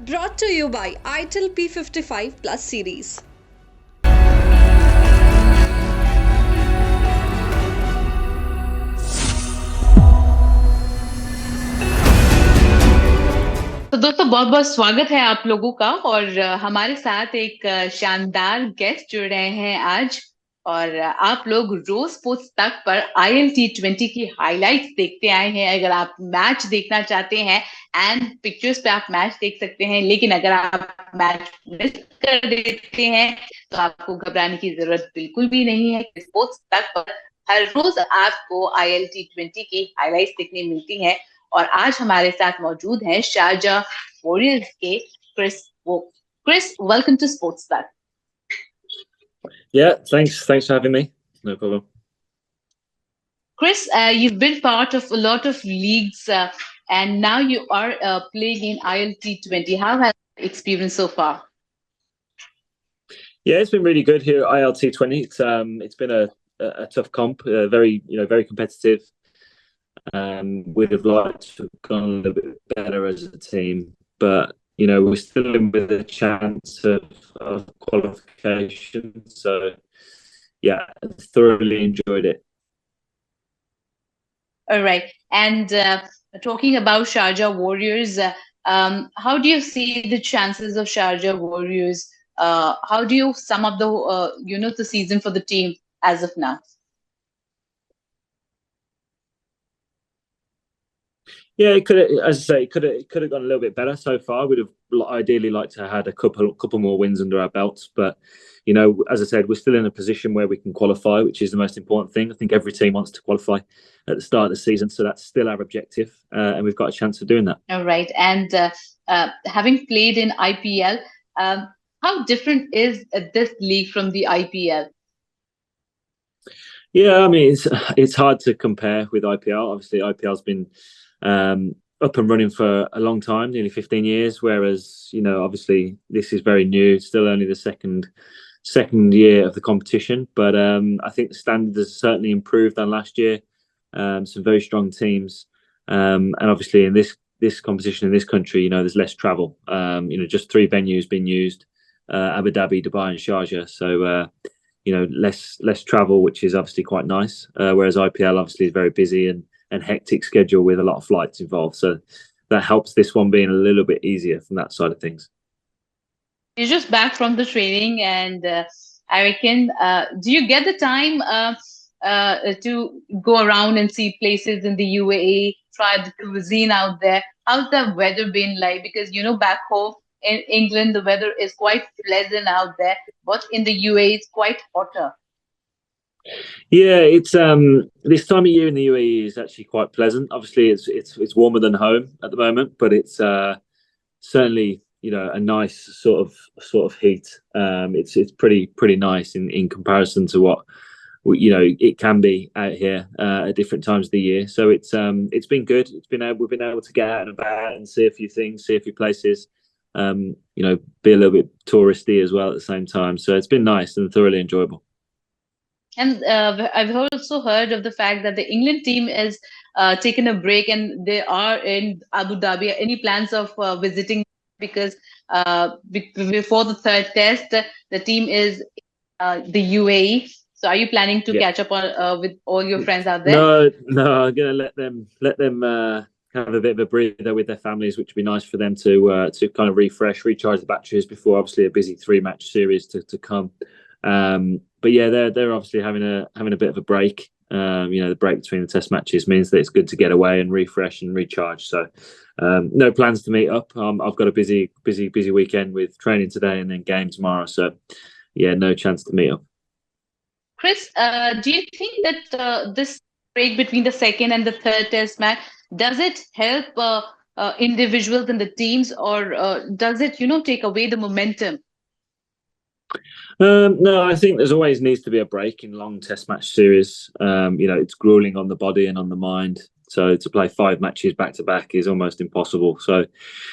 Brought to you by Itel P55 Plus series. तो दोस्तों बहुत बहुत स्वागत है आप लोगों का। और हमारे साथ एक शानदार गेस्ट जुड़ रहे हैं आज। और आप लोग रोज स्पोर्ट्स तक पर IL T20 की हाइलाइट्स देखते आए हैं। अगर आप मैच देखना चाहते हैं एंड पिक्चर्स पे आप मैच देख सकते हैं, लेकिन अगर आप मैच मिस कर देते हैं तो आपको घबराने की जरूरत बिल्कुल भी नहीं है। स्पोर्ट्स तक पर हर रोज आपको IL T20 की हाइलाइट्स देखने मिलती है। और आज हमारे साथ मौजूद हैं शारजा वॉरियर्स के क्रिस वो। क्रिस, वेलकम टू स्पोर्ट्स तक। Yeah, thanks for having me. No problem. Chris, you've been part of a lot of leagues, and now you are playing in IL T20. How has the experience so far? Yeah, it's been really good here at ILT20. It's been a tough comp, very competitive. We'd have liked to have gone a little bit better as a team, but we're still in with a chance of qualification. So yeah, thoroughly enjoyed it. All right. And talking about Sharjah Warriors, how do you see the chances of Sharjah Warriors? How do you sum up the season for the team as of now? Yeah, it could have, as I say, it could have gone a little bit better so far. We'd have ideally liked to have had a couple more wins under our belts, but as I said, we're still in a position where we can qualify, which is the most important thing. I think every team wants to qualify at the start of the season, so that's still our objective, and we've got a chance of doing that. All right, and having played in IPL, how different is this league from the IPL? Yeah, I mean it's hard to compare with IPL. Obviously, IPL's been up and running for a long time, nearly 15 years, whereas obviously this is very new, still only the second year of the competition, but I think the standard has certainly improved than last year. Some very strong teams, and obviously in this competition in this country, there's less travel. Just 3 venues being used: Abu Dhabi, Dubai, and Sharjah. So less travel, which is obviously quite nice. Whereas IPL obviously is very busy and hectic schedule with a lot of flights involved. So that helps this one being a little bit easier from that side of things. You're just back from the training, and I reckon, do you get the time to go around and see places in the UAE, try the cuisine out there? How's the weather been like? Because back home in England, the weather is quite pleasant out there, but in the UAE, it's quite hotter. Yeah, it's this time of year in the UAE is actually quite pleasant. Obviously, it's warmer than home at the moment, but it's certainly a nice sort of heat. It's pretty nice in comparison to what it can be out here at different times of the year. So it's been good. We've been able to get out and about and see a few things, see a few places. Be a little bit touristy as well at the same time. So it's been nice and thoroughly enjoyable. And I've also heard of the fact that the England team is taking a break and they are in Abu Dhabi. Any plans of visiting? Because before the third test, the team is the UAE. So are you planning to catch up on with all your friends out there? No, I'm gonna let them have a bit of a breather with their families, which would be nice for them to kind of recharge the batteries before obviously a busy 3-match series to come. But yeah, they're obviously having a bit of a break. The break between the test matches means that it's good to get away and refresh and recharge. So no plans to meet up. I've got a busy weekend with training today and then game tomorrow. So yeah, no chance to meet up. Chris, do you think that this break between the second and the third test match, does it help individuals in the teams, or does it take away the momentum? No, I think there's always needs to be a break in long test match series. It's grueling on the body and on the mind. So to play 5 matches back to back is almost impossible. So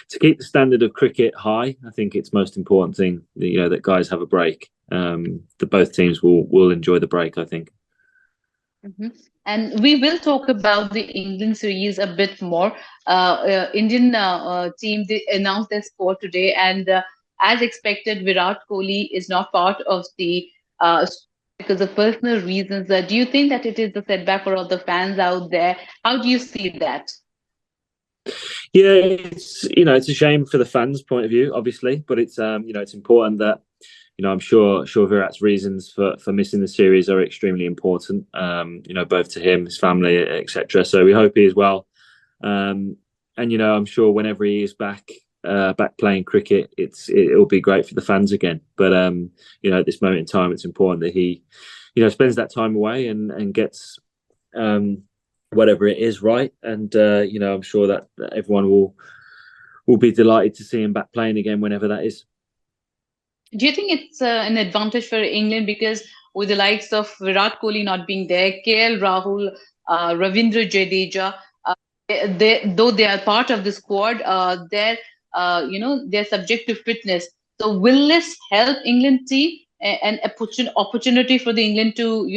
to keep the standard of cricket high, I think it's most important thing that guys have a break. That both teams will enjoy the break, I think. Mhm. And we will talk about the England series a bit more. Indian team, they announced their score today, and as expected, Virat Kohli is not part of the because of personal reasons. Do you think that it is a setback for all the fans out there? How do you see that? Yeah, it's a shame for the fans' point of view, obviously, but it's important that I'm sure Virat's reasons for missing the series are extremely important. Both to him, his family, etc. So we hope he is well. And I'm sure whenever he is back playing cricket, it'll be great for the fans again. But at this moment in time, it's important that he, spends that time away and gets whatever it is right. And I'm sure that everyone will be delighted to see him back playing again whenever that is. Do you think it's an advantage for England because with the likes of Virat Kohli not being there, KL Rahul, Ravindra Jadeja, though they are part of the squad, they're subject to fitness. So will this help England team an opportunity for the England to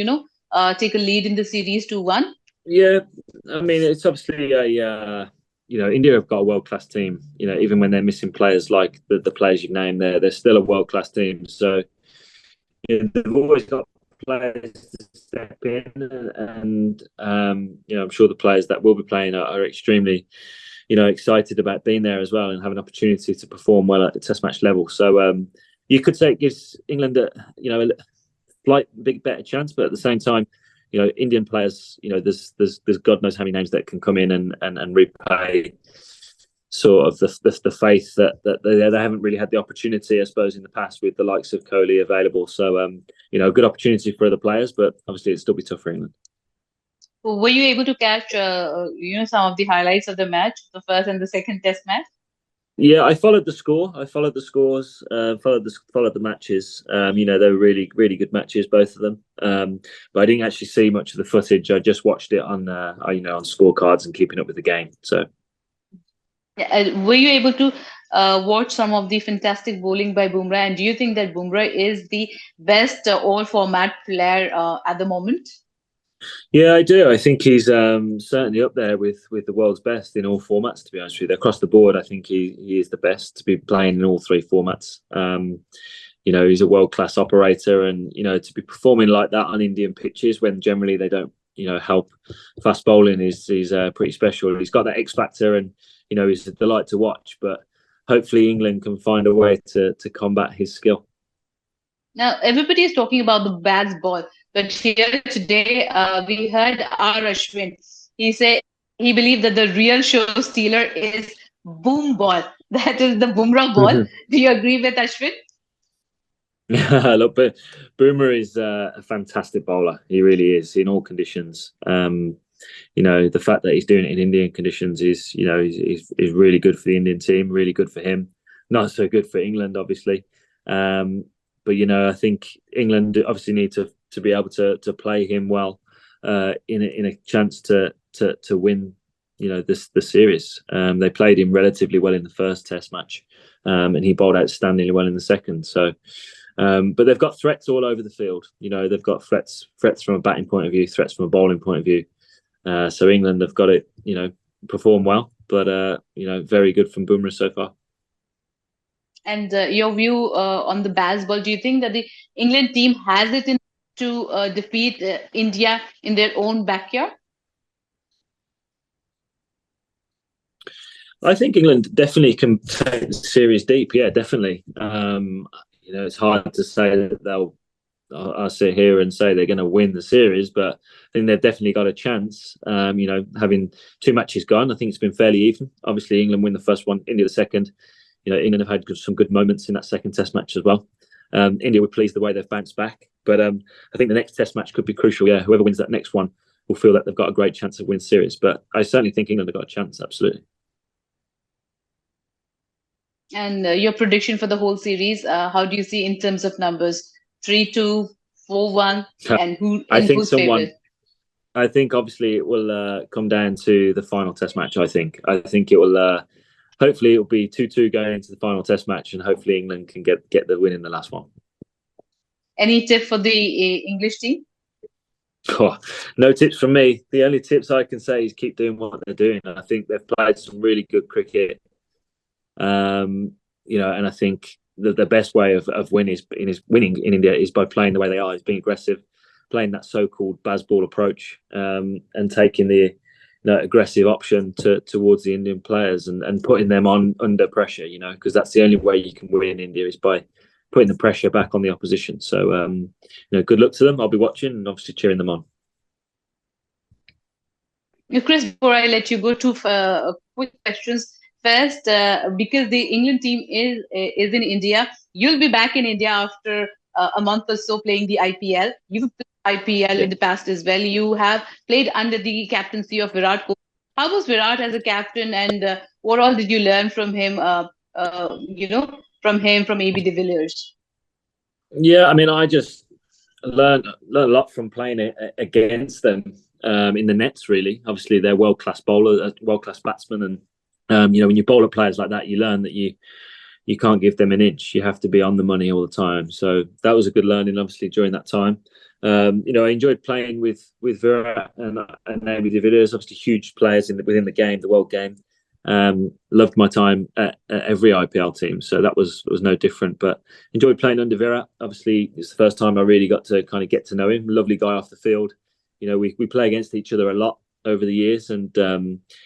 take a lead in the series 2-1? Yeah, I mean it's obviously India have got a world class team. Even when they're missing players like the players you've named there, they're still a world class team. So they've always got players to step in, and I'm sure the players that will be playing are extremely, excited about being there as well and have an opportunity to perform well at the Test match level. So you could say it gives England a slight big better chance, but at the same time, Indian players, there's God knows how many names that can come in and repay sort of the faith that they haven't really had the opportunity, I suppose, in the past with the likes of Kohli available. So a good opportunity for other players, but obviously it'd still be tough for England. Were you able to catch some of the highlights of the match, the first and the second Test match? Yeah, I followed the score. I followed the scores. Followed the matches. They were really, really good matches, both of them. But I didn't actually see much of the footage. I just watched it on scorecards and keeping up with the game. So, yeah, were you able to watch some of the fantastic bowling by Bumrah? And do you think that Bumrah is the best all-format player at the moment? Yeah, I do. I think he's certainly up there with the world's best in all formats. To be honest with you, across the board, I think he is the best to be playing in all three formats. He's a world class operator, and to be performing like that on Indian pitches when generally they don't, help fast bowling is pretty special. He's got that X factor, and he's a delight to watch. But hopefully, England can find a way to combat his skill. Now, everybody is talking about the Bazball, but here today we heard R. Ashwin. He said he believed that the real show stealer is Boomball. That is the Bumrah ball. Do you agree with Ashwin? Look, but Boomer is a fantastic bowler. He really is in all conditions. The fact that he's doing it in Indian conditions is really good for the Indian team. Really good for him. Not so good for England, obviously. But I think England obviously need to be able to play him well in a chance to win the series. They played him relatively well in the first Test match, and he bowled outstandingly well in the second. So, but they've got threats all over the field. They've got threats from a batting point of view, threats from a bowling point of view. So England have got it, perform well, but very good from Bumrah so far. And your view on the Bazball, do you think that the England team has it in to defeat India in their own backyard? I think England definitely can take the series deep. Yeah, definitely. It's hard to say that I'll sit here and say they're going to win the series, but I think they've definitely got a chance. Having two matches gone, I think it's been fairly even. Obviously, England win the first one, India the second. England have had some good moments in that second Test match as well. India were pleased the way they've bounced back, but I think the next Test match could be crucial. Yeah, whoever wins that next one will feel that they've got a great chance of winning the series. But I certainly think England have got a chance, absolutely. And your prediction for the whole series, how do you see in terms of numbers? 3-2, 4-1, and who's favourite? I think obviously it will come down to the final Test match. I think it will. Hopefully, it'll be 2-2 going into the final Test match, and hopefully England can get the win in the last one. Any tip for the English team? Oh, no tips from me. The only tips I can say is keep doing what they're doing. I think they've played some really good cricket. And I think the best way of winning in India is by playing the way they are, is being aggressive, playing that so-called Bazball approach, and taking the aggressive option towards the Indian players and putting them on under pressure. Because that's the only way you can win in India, is by putting the pressure back on the opposition. So, good luck to them. I'll be watching and obviously cheering them on. Chris, before I let you go, two quick questions. First, because the England team is in India, you'll be back in India after a month or so playing the IPL. You've played IPL in the past as well. You have played under the captaincy of Virat Kohli. How was Virat as a captain, and what all did you learn from him? From AB de Villiers. Yeah, I mean, I just learned a lot from playing against them in the nets. Really, obviously they're world-class bowler, world-class batsmen, and when you bowl at players like that, you learn that you can't give them an inch. You have to be on the money all the time. So that was a good learning, obviously, during that time. I enjoyed playing with Virat and AB de Villiers, obviously huge players within the game, the world game. Loved my time at every IPL team, so that was no different. But enjoyed playing under Virat. Obviously, it's the first time I really got to kind of get to know him. Lovely guy off the field. We play against each other a lot over the years, and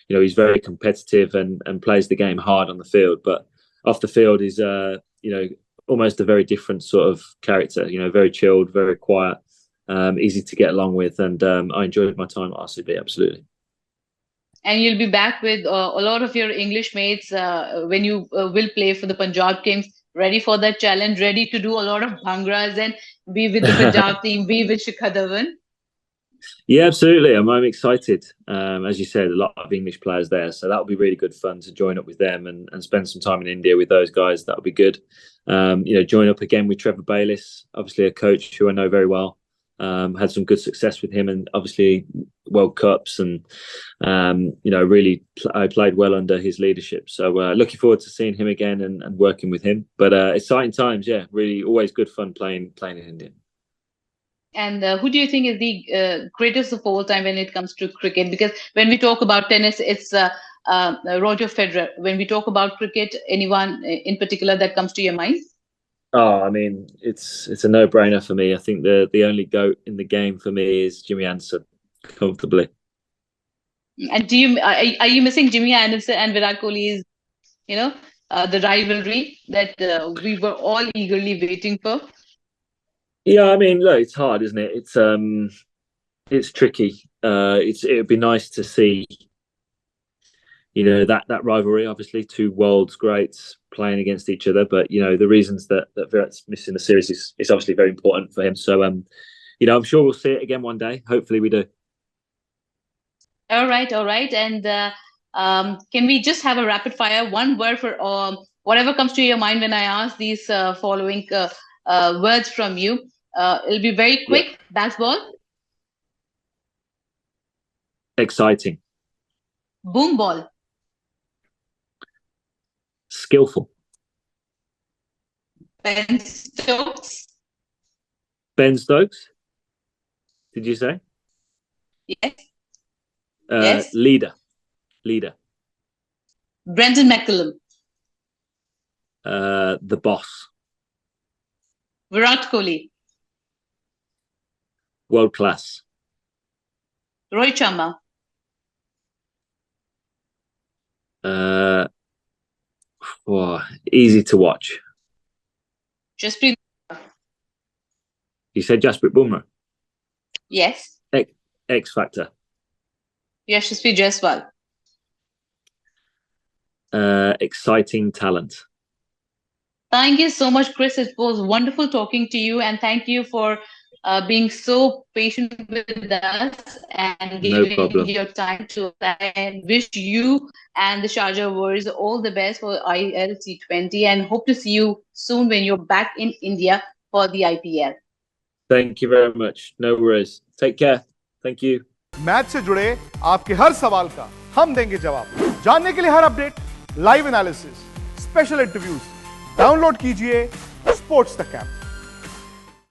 he's very competitive and plays the game hard on the field, but off the field is almost a very different sort of character. Very chilled, very quiet, easy to get along with, and I enjoyed my time at RCB, absolutely. And you'll be back with a lot of your English mates when you will play for the Punjab Kings, ready for that challenge, ready to do a lot of bhangras and be with the Punjab team, be with Shikhar Dhawan. Yeah, absolutely. I'm excited. As you said, a lot of English players there, so that'll be really good fun to join up with them and spend some time in India with those guys. That'll be good. Join up again with Trevor Bayliss, obviously a coach who I know very well. Had some good success with him, and obviously World Cups, and I played well under his leadership. So looking forward to seeing him again and working with him. But exciting times, yeah. Really, always good fun playing in India. And who do you think is the greatest of all time when it comes to cricket? Because when we talk about tennis, it's Roger Federer. When we talk about cricket, anyone in particular that comes to your mind? Oh, I mean, it's a no-brainer for me. I think the only GOAT in the game for me is Jimmy Anderson, comfortably. And are you missing Jimmy Anderson and Virat Kohli's, the rivalry that we were all eagerly waiting for? Yeah, I mean, look, it's hard, isn't it? It's tricky. It'd be nice to see, that rivalry. Obviously, two world's greats playing against each other. But the reasons that Virat's missing the series is obviously very important for him. So I'm sure we'll see it again one day. Hopefully, we do. All right. And can we just have a rapid fire? One word for whatever comes to your mind when I ask these following words from you. It'll be very quick. Yeah. Bazball. Exciting. Boomball. Skillful. Ben Stokes. Ben Stokes? Did you say? Yes. Yes. Leader. Brendan McCullum. The boss. Virat Kohli. World class. Rohit Sharma. Easy to watch. Jasprit. You said Jasprit Bumrah? Yes. X Factor. Yashasvi Jaiswal. Exciting talent. Thank you so much, Chris. It was wonderful talking to you, and thank you for being so patient with us and giving your time to us. And wish you and the Sharjah Warriors all the best for IL T20, and hope to see you soon when you're back in India for the IPL. Thank you very much. No worries. Take care. Thank you. Match से जुड़े आपके हर सवाल का हम देंगे जवाब। जानने के लिए हर update, live analysis, special interviews, download कीजिए स्पोर्ट्स तक ऐप।